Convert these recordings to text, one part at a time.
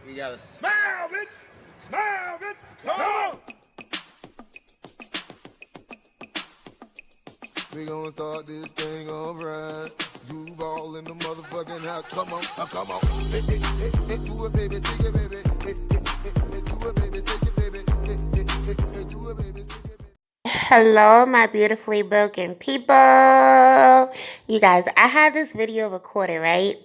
We gotta smile, bitch! Smile, bitch! Come on! We gonna start this thing alright. Duval in the motherfucking house. Come on, come on. Hey, hey, hey, hey, do it, baby, take it, baby. Hey, hey, hey, hey, do it, baby, take it, baby. Hey, hey, hey, hey, do it, baby, take it, baby. Hello, my beautifully broken people. You guys, I had this video recorded, right?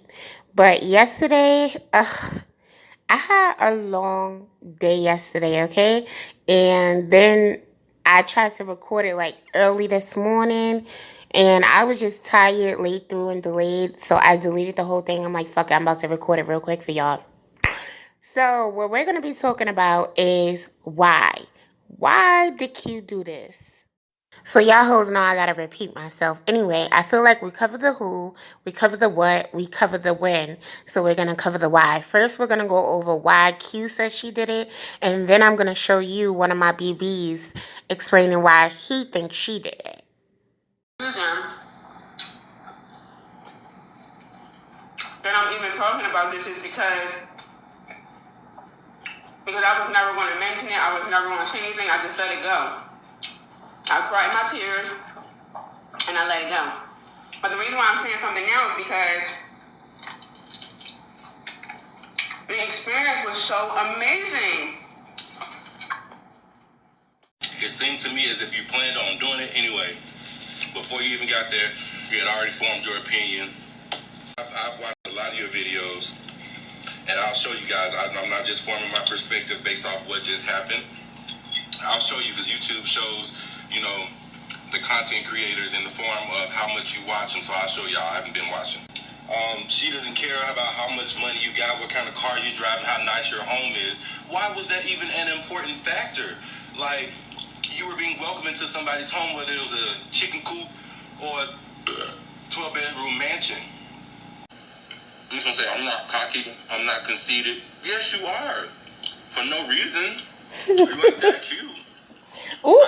But yesterday, I had a long day yesterday, okay? And then I tried to record it like early this morning, and I was just tired, late through, and delayed. So I deleted the whole thing. I'm like, fuck it, I'm about to record it real quick for y'all. So, what we're going to be talking about is why. Why did Q do this? So y'all hoes know I gotta repeat myself. Anyway, I feel like we covered the who, we covered the what, we covered the when. So we're gonna cover the why. First, we're gonna go over why Q says she did it, and then I'm gonna show you one of my BBs explaining why he thinks she did it. That I'm even talking about this is because I was never going to mention it. I was never going to say anything. I just let it go. I cried my tears and I let it go. But the reason why I'm saying something now is because the experience was so amazing. It seemed to me as if you planned on doing it anyway. Before you even got there, you had already formed your opinion. I've watched a lot of your videos, and I'll show you guys. I'm not just forming my perspective based off what just happened. I'll show you because YouTube shows, the content creators in the form of how much you watch them. So I'll show y'all. I haven't been watching. She doesn't care about how much money you got, what kind of cars you drive, and how nice your home is. Why was that even an important factor? Like, you were being welcomed into somebody's home, whether it was a chicken coop or a 12-bedroom mansion. I'm just gonna say, I'm not cocky, I'm not conceited. Yes, you are. For no reason. You ain't that cute. Ooh.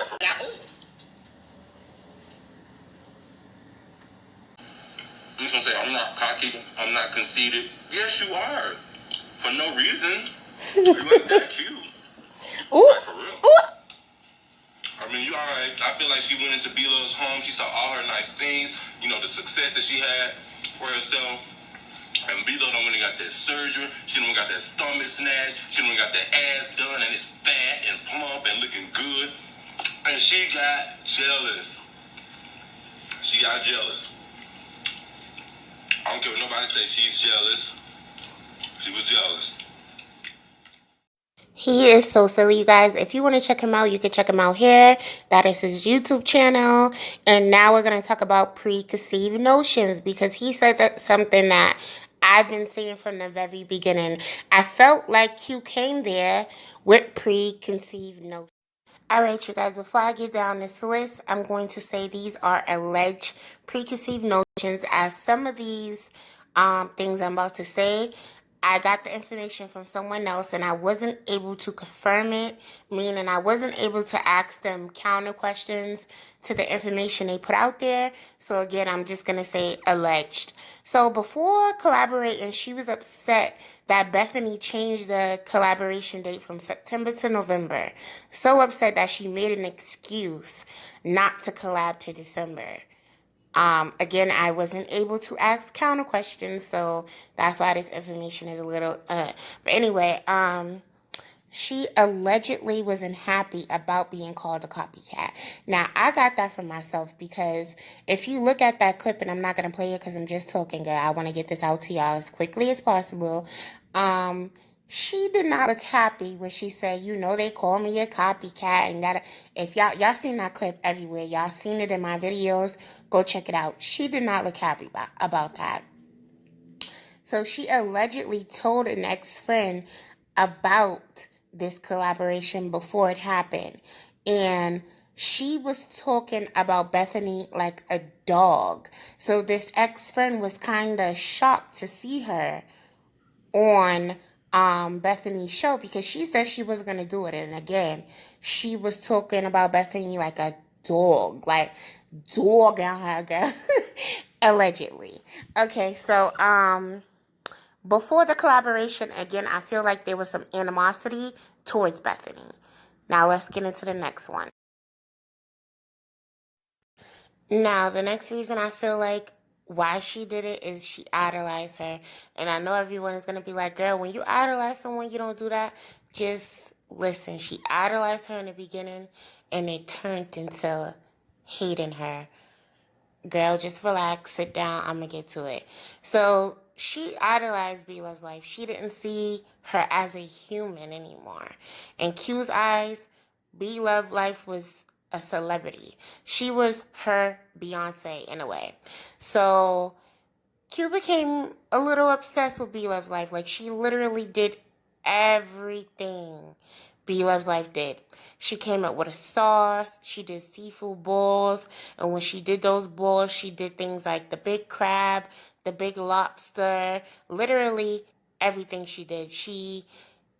I'm just gonna say, I'm not cocky, I'm not conceited. Yes, you are. For no reason. You ain't that cute. Ooh. Like, for real. Ooh. I mean, you alright. I feel like she went into B-Lo's home. She saw all her nice things, the success that she had for herself. And B-Lo done went and got that surgery. She done got that stomach snatched. She done got that ass done, and it's fat and plump and looking good. And she got jealous. She got jealous. I don't care what nobody say. She's jealous. She was jealous. He is so silly, you guys. If you want to check him out, you can check him out here. That is his YouTube channel. And now we're going to talk about preconceived notions, because he said that something that I've been saying from the very beginning. I felt like Q came there with preconceived notions. All right, you guys, before I get down this list, I'm going to say these are alleged preconceived notions, as some of these things I'm about to say, I got the information from someone else and I wasn't able to confirm it, meaning I wasn't able to ask them counter questions to the information they put out there. So again, I'm just going to say alleged. So before collaborating, she was upset that Bethany changed the collaboration date from September to November. So upset that she made an excuse not to collab to December. Again, I wasn't able to ask counter questions, so that's why this information is a little, But anyway, she allegedly wasn't happy about being called a copycat. Now, I got that for myself, because if you look at that clip, and I'm not going to play it because I'm just talking, girl. I want to get this out to y'all as quickly as possible. She did not look happy when she said, they call me a copycat, and that. If y'all seen that clip everywhere, y'all seen it in my videos, go check it out. She did not look happy about that. So she allegedly told an ex-friend about this collaboration before it happened, and she was talking about Bethany like a dog. So this ex-friend was kind of shocked to see her on Bethany's show, because she said she was going to do it. And again, she was talking about Bethany like a dog on her, girl. Allegedly. Okay, so before the collaboration, again, I feel like there was some animosity towards Bethany. Now let's get into the next one. Now, the next reason I feel like why she did it is she idolized her. And I know everyone is going to be like, girl, when you idolize someone, you don't do that. Just listen. She idolized her in the beginning, and it turned into hating her. Girl, just relax, sit down, I'm gonna get to it. So she idolized Bloveslife. She didn't see her as a human anymore. In Q's eyes, Bloveslife was a celebrity. She was her Beyonce in a way. So Q became a little obsessed with Bloveslife. Like, she literally did everything Bloveslife did. She came up with a sauce. She did seafood balls. And when she did those balls, she did things like the big crab, the big lobster, literally everything she did. She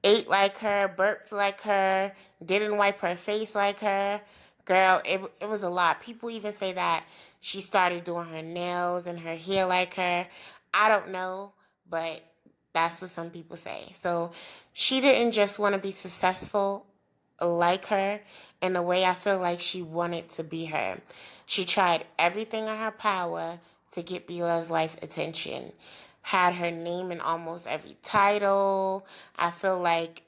ate like her, burped like her, didn't wipe her face like her. Girl, it was a lot. People even say that she started doing her nails and her hair like her. I don't know, but that's what some people say. So she didn't just want to be successful like her in a way I feel like she wanted to be her. She tried everything in her power to get Bloveslife attention. Had her name in almost every title. I feel like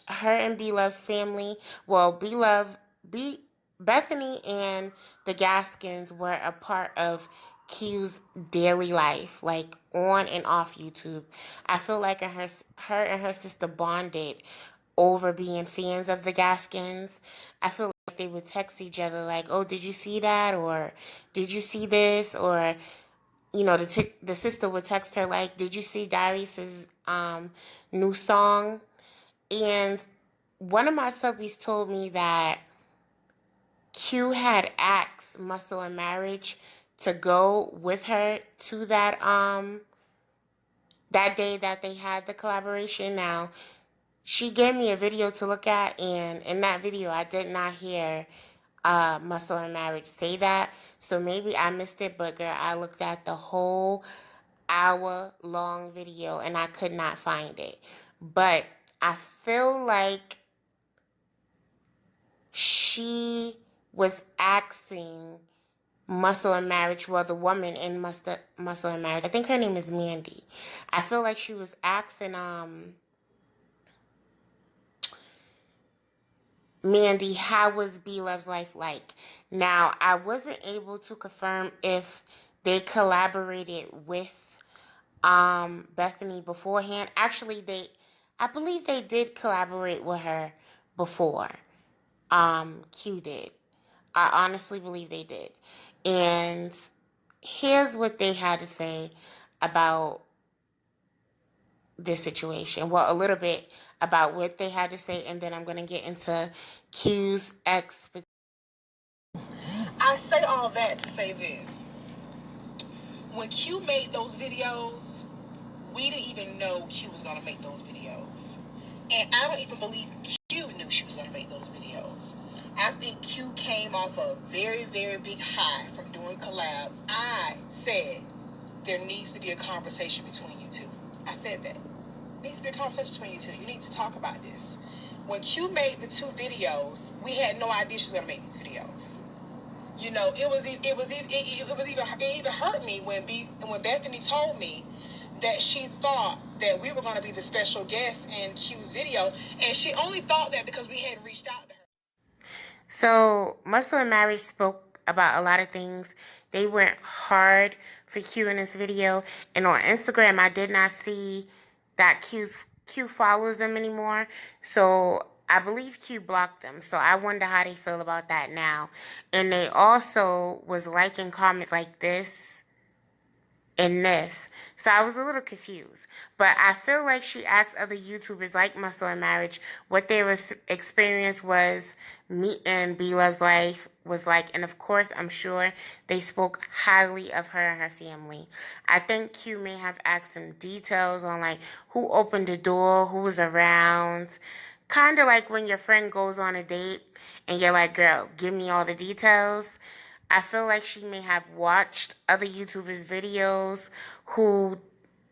her and Belove's family, well, Bethany and the Gaskins were a part of Q's daily life, like on and off YouTube. I feel like her and her sister bonded over being fans of the Gaskins. I feel like they would text each other like, "Oh, did you see that?" or "Did you see this?" or the sister would text her like, "Did you see Darius's new song?" And one of my subbies told me that Q had asked Muscle and Marriage to go with her to that day that they had the collaboration. Now, she gave me a video to look at, and in that video I did not hear Muscle and Marriage say that. So maybe I missed it, but girl, I looked at the whole hour-long video and I could not find it. But I feel like she was asking Muscle and Marriage, well, the woman in Muscle and Marriage, I think her name is Mandy. I feel like she was asking Mandy, how was Bloveslife like? Now, I wasn't able to confirm if they collaborated with Bethany beforehand. Actually, I believe they did collaborate with her before Q did. I honestly believe they did. And here's what they had to say about this situation. Well, a little bit about what they had to say, and then I'm going to get into Q's expertise. I say all that to say this. When Q made those videos, we didn't even know Q was going to make those videos. And I don't even believe Q knew she was going to make those videos. I think Q came off a very, very big high from doing collabs. I said there needs to be a conversation between you two. I said that. There needs to be a conversation between you two. You need to talk about this. When Q made the two videos, we had no idea she was going to make these videos. It even hurt me when Bethany told me that she thought that we were going to be the special guest in Q's video, and she only thought that because we hadn't reached out to her. So, Muscle and Marriage spoke about a lot of things. They went hard for Q in this video, and on Instagram, I did not see that Q follows them anymore. So I believe Q blocked them. So I wonder how they feel about that now. And they also was liking comments like this and this. So I was a little confused. But I feel like she asked other YouTubers like Muscle and Marriage what their experience was meeting Bloveslife was like. And of course, I'm sure they spoke highly of her and her family. I think Q may have asked some details on like who opened the door, who was around. Kind of like when your friend goes on a date and you're like, girl, give me all the details. I feel like she may have watched other YouTubers' videos who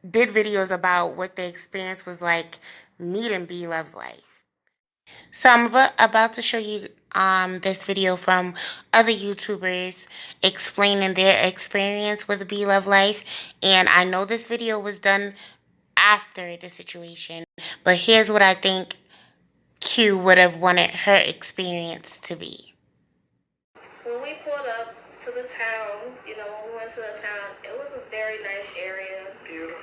did videos about what the experience was like meeting Bloveslife. So I'm about to show you this video from other YouTubers explaining their experience with Bloveslife, and I know this video was done after the situation, but here's what I think Q would have wanted her experience to be. When we pulled up to the town, when we went to the town, it was a very nice area. Beautiful.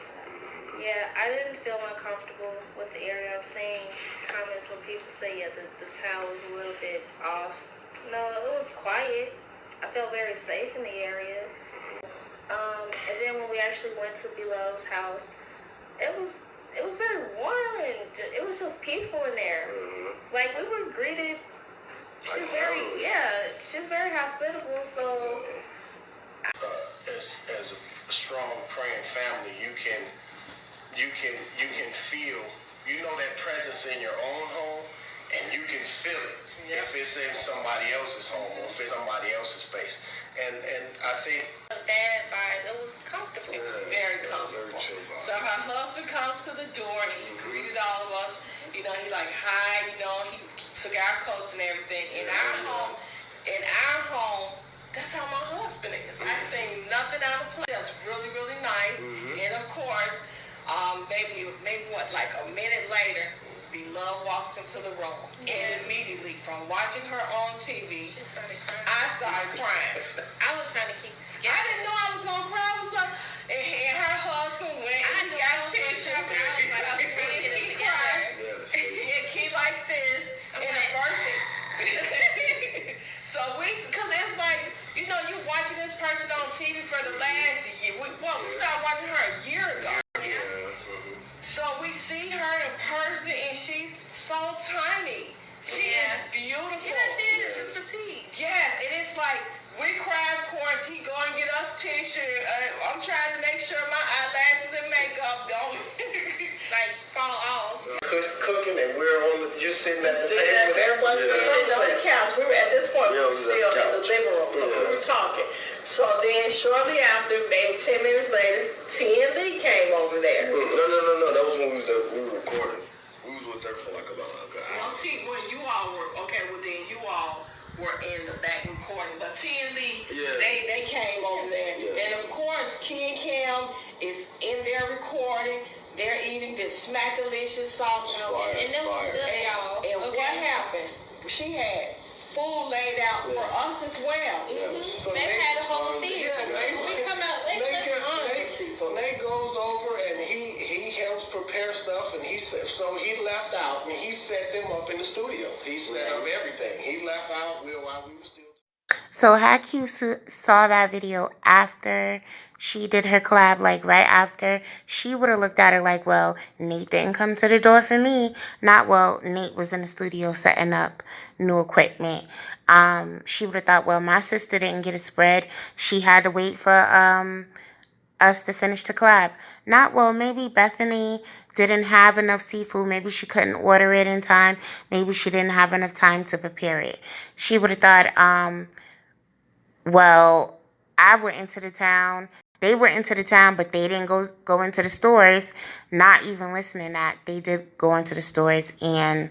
Yeah, I didn't feel uncomfortable with the area. I've seen comments where people say, yeah, the town was a little bit off. No, it was quiet. I felt very safe in the area. And then when we actually went to Below's house, it was very warm and it was just peaceful in there. Like, we were greeted. She's very hospitable. So as a strong praying family, you can feel, that presence in your own home, and you can feel it if it's in somebody else's home or if it's somebody else's space. And I think bad vibe. It was comfortable. It was very comfortable. So her husband comes to the door and he greeted all of us. He like, hi, he took our coats and everything. In our home, that's how my husband is. I seen nothing out of place. That's really, really nice. And of course, maybe what, like a minute later, Beloved walks into the room. And immediately, from watching her on TV, I started crying. I was trying to keep it together. I didn't know I was gonna cry. I was like, and her husband went and he got tissue. I was like, I was really And getting he it together. cried. And he like this. And the first thing. So cause it's like, you're watching this person on TV for the last year. We started watching her a year ago. So we see her in person, and she's so tiny. She is beautiful. Yeah, she is. She's petite. Yes, and it's like, we cry, of course. He go and get us tissue. I'm trying to make sure my eyelashes and makeup don't fall off. Cooking, and we're just sitting at the table, and everybody just sitting on the couch. We were at this point. We were still in the living room, so we were talking. So then, shortly after, maybe 10 minutes later, T and Lee came over there. No. That was when we were recording. We was with her for like about an hour. When you all were then you all were in the back recording. But T and Lee, they came over there, and of course, Key and Cam is in there recording. They're eating this smack-delicious sausage, and it was good, y'all. And what happened? She had food laid out for us as well. So They had a whole theater. We come out late. Nate goes over and he helps prepare stuff, and so he left out and he set them up in the studio. He set up everything. He left out while we were still. So had Q saw that video after she did her collab, like right after, she would have looked at it like, well, Nate didn't come to the door for me. Not, well, Nate was in the studio setting up new equipment. She would have thought, well, my sister didn't get a spread. She had to wait for us to finish the collab. Not, well, maybe Bethany didn't have enough seafood. Maybe she couldn't order it in time. Maybe she didn't have enough time to prepare it. She would have thought, well, I went into the town. They went into the town, but they didn't go into the stores. Not even listening that they did go into the stores, and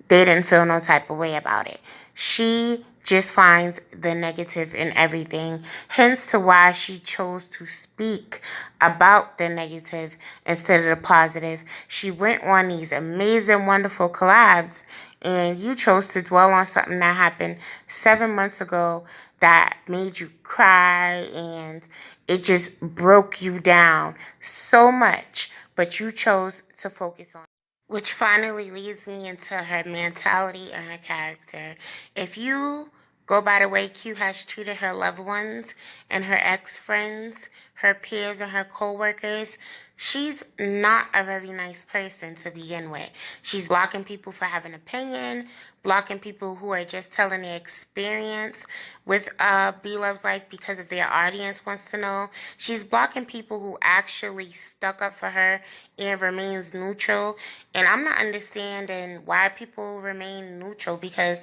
they didn't feel no type of way about it. She just finds the negative in everything, hence to why she chose to speak about the negative instead of the positive. She went on these amazing, wonderful collabs, and you chose to dwell on something that happened 7 months ago that made you cry, and it just broke you down so much, but you chose to focus on it. Which finally leads me into her mentality and her character. If you go by the way Q has treated her loved ones and her ex-friends, her peers and her co-workers, she's not a very nice person to begin with. She's blocking people for having an opinion, blocking people who are just telling their experience with Bloveslife because of their audience wants to know. She's blocking people who actually stuck up for her and remains neutral. And I'm not understanding why people remain neutral, because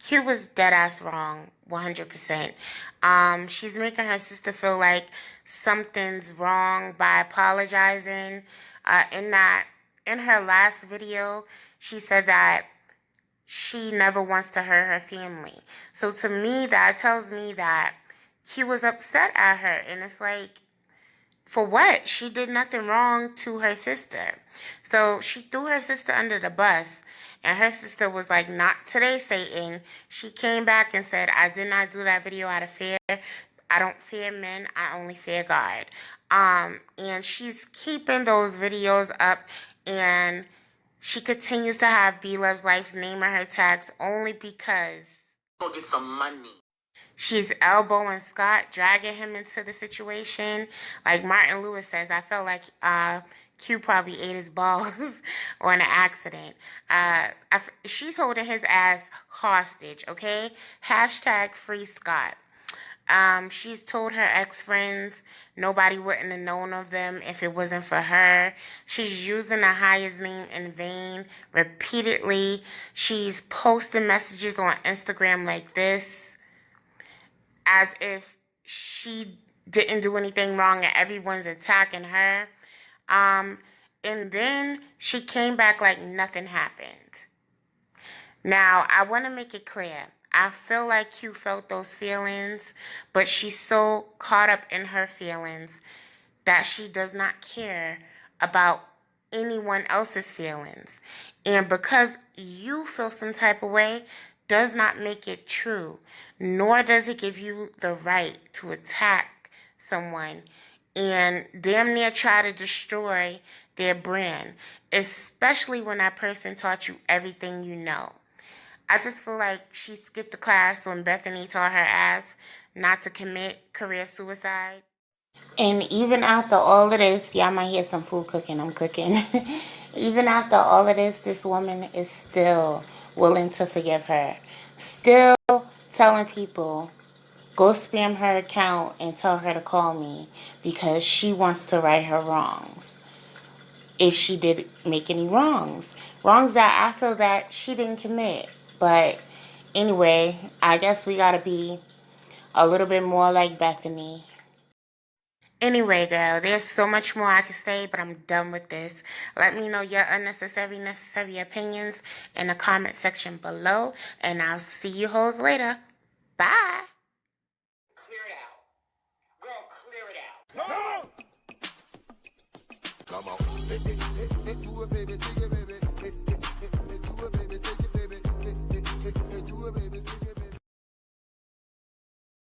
Q was dead ass wrong, 100%. She's making her sister feel like something's wrong by apologizing. In her last video, she said that she never wants to hurt her family. So to me, that tells me that Q was upset at her, and it's like, for what? She did nothing wrong to her sister. So she threw her sister under the bus, and her sister was like, not today, Satan. She came back and said, I did not do that video out of fear. I don't fear men, I only fear God. And she's keeping those videos up, and she continues to have Bloveslife name on her tags only because Go get some money. she's elbowing Scott, dragging him into the situation. Like Martin Lewis says, I felt like Q probably ate his balls or in an accident. She's holding his ass hostage, okay? Hashtag free Scott. She's told her ex-friends nobody wouldn't have known of them if it wasn't for her. She's using the highest name in vain repeatedly. She's posting messages on Instagram like this, as if she didn't do anything wrong and everyone's attacking her. And then she came back like nothing happened. Now, I want to make it clear. I feel like Q felt those feelings, but she's so caught up in her feelings that she does not care about anyone else's feelings. And because you feel some type of way does not make it true, nor does it give you the right to attack someone and damn near try to destroy their brand, especially when that person taught you everything you know. I just feel like she skipped a class when Bethany taught her ass not to commit career suicide. And even after all of this, y'all might hear some food cooking, I'm cooking. Even after all of this woman is still willing to forgive her. Still telling people, go spam her account and tell her to call me because she wants to right her wrongs. If she did make any wrongs. Wrongs that I feel that she didn't commit. But anyway, I guess we gotta be a little bit more like Bethany. Anyway, girl, there's so much more I could say, but I'm done with this. Let me know your necessary opinions in the comment section below, and I'll see you hoes later. Bye. Clear it out. Girl, clear it out. Come on. Hey, hey, hey, hey, do it, baby, take it, baby.